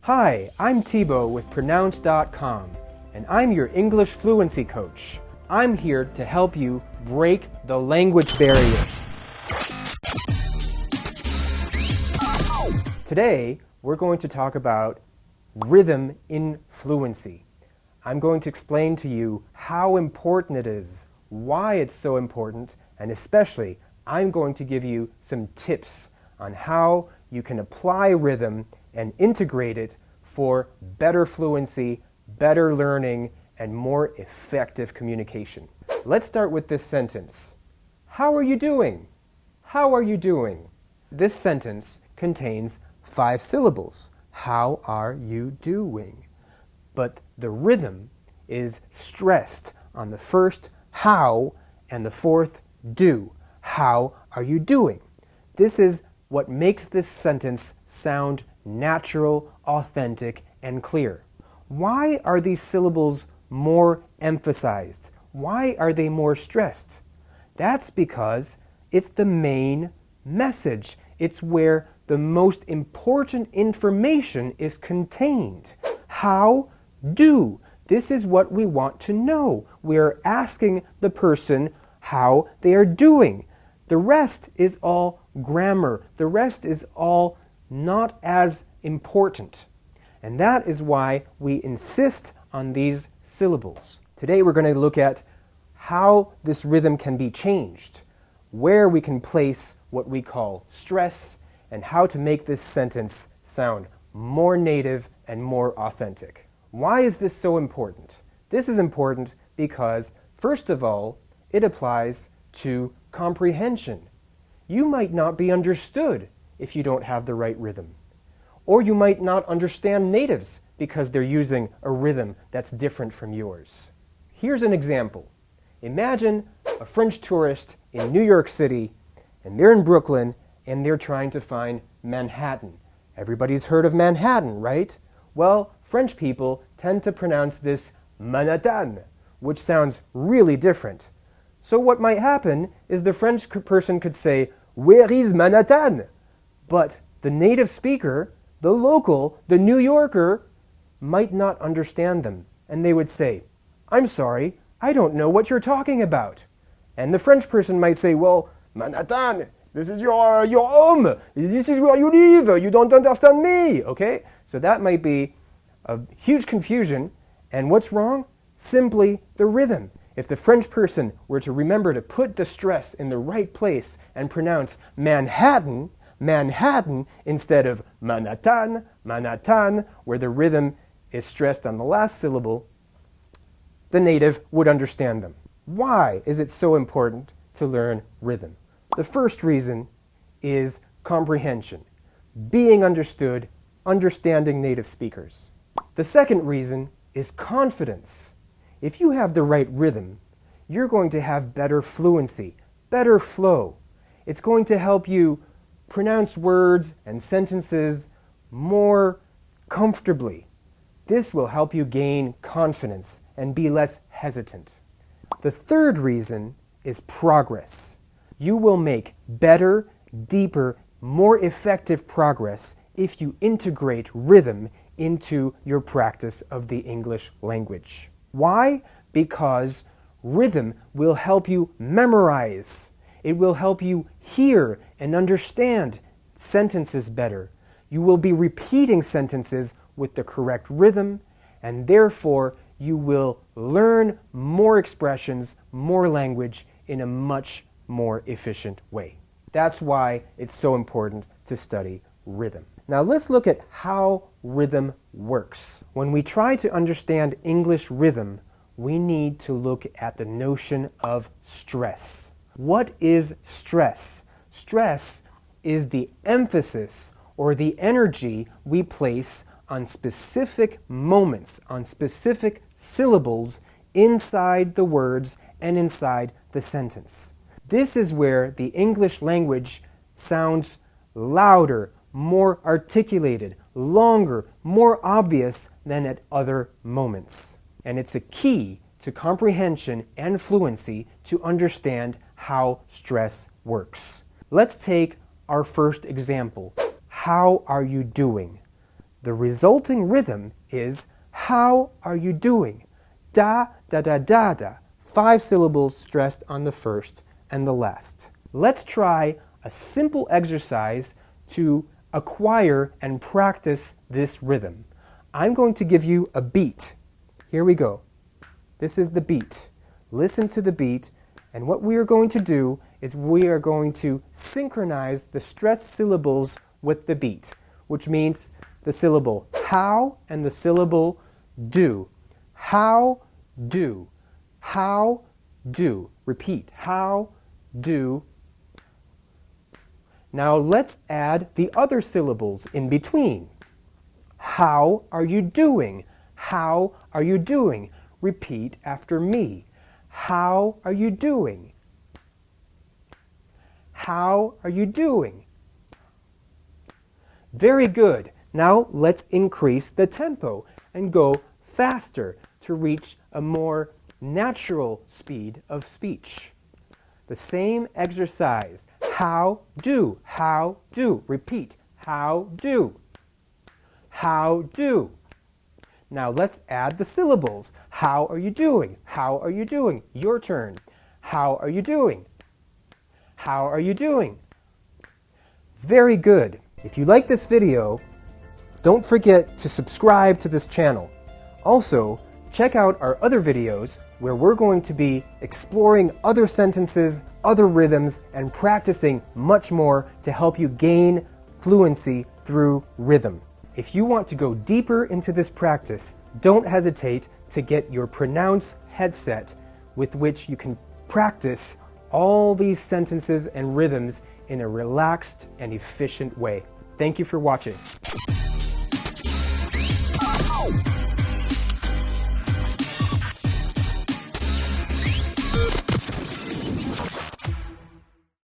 Hi, I'm Thibaut with Pronounce.com, and I'm your English fluency coach. I'm here to help you break the language barrier. Today, we're going to talk about rhythm in fluency. I'm going to explain to you how important it is, why it's so important, and especially, I'm going to give you some tips on how you can apply rhythm and integrate it for better fluency, better learning, and more effective communication. Let's start with this sentence. How are you doing? How are you doing? This sentence contains 5 syllables. How are you doing? But the rhythm is stressed on the first how and the fourth do. How are you doing? This is what makes this sentence sound natural, authentic, and clear. Why are these syllables more emphasized? Why are they more stressed? That's because it's the main message. It's where the most important information is contained. How do. This is what we want to know. We are asking the person how they are doing. The rest is all grammar. The rest is all not as important. And that is why we insist on these syllables. Today we're going to look at how this rhythm can be changed, where we can place what we call stress, and how to make this sentence sound more native and more authentic. Why is this so important? This is important because, first of all, it applies to comprehension. You might not be understood if you don't have the right rhythm. Or you might not understand natives because they're using a rhythm that's different from yours. Here's an example. Imagine a French tourist in New York City, and they're in Brooklyn, and they're trying to find Manhattan. Everybody's heard of Manhattan, right? Well, French people tend to pronounce this Manhattan, which sounds really different. So what might happen is the French person could say, "Where is Manhattan?" But the native speaker, the local, the New Yorker, might not understand them. And they would say, "I'm sorry, I don't know what you're talking about." And the French person might say, "Well, Manhattan, this is your home. This is where you live. You don't understand me." Okay? So that might be a huge confusion. And what's wrong? Simply the rhythm. If the French person were to remember to put the stress in the right place and pronounce Manhattan, Manhattan, instead of Manhattan, Manhattan, where the rhythm is stressed on the last syllable, the native would understand them. Why is it so important to learn rhythm? The first reason is comprehension. Being understood, understanding native speakers. The second reason is confidence. If you have the right rhythm, you're going to have better fluency, better flow. It's going to help you pronounce words and sentences more comfortably. This will help you gain confidence and be less hesitant. The third reason is progress. You will make better, deeper, more effective progress if you integrate rhythm into your practice of the English language. Why? Because rhythm will help you memorize. It will help you hear and understand sentences better. You will be repeating sentences with the correct rhythm, and therefore you will learn more expressions, more language in a much more efficient way. That's why it's so important to study rhythm. Now let's look at how rhythm works. When we try to understand English rhythm, we need to look at the notion of stress. What is stress? Stress is the emphasis or the energy we place on specific moments, on specific syllables inside the words and inside the sentence. This is where the English language sounds louder, more articulated, longer, more obvious than at other moments. And it's a key to comprehension and fluency to understand how stress works. Let's take our first example. How are you doing? The resulting rhythm is how are you doing? Da, da, da, da, da. 5 syllables stressed on the first and the last. Let's try a simple exercise to acquire and practice this rhythm. I'm going to give you a beat. Here we go. This is the beat. Listen to the beat, and what we are going to do is we are going to synchronize the stressed syllables with the beat, which means the syllable how and the syllable do. How, do. How, do. Repeat. How, do. Now let's add the other syllables in between. How are you doing? How are you doing? Repeat after me. How are you doing? How are you doing? Very good. Now let's increase the tempo and go faster to reach a more natural speed of speech. The same exercise. How, do. How, do. Repeat. How, do. How, do. Now let's add the syllables. How are you doing? How are you doing? Your turn. How are you doing? How are you doing? Very good. If you like this video, don't forget to subscribe to this channel. Also, check out our other videos where we're going to be exploring other sentences, other rhythms, and practicing much more to help you gain fluency through rhythm. If you want to go deeper into this practice, don't hesitate to get your Pronounce headset with which you can practice all these sentences and rhythms in a relaxed and efficient way. Thank you for watching.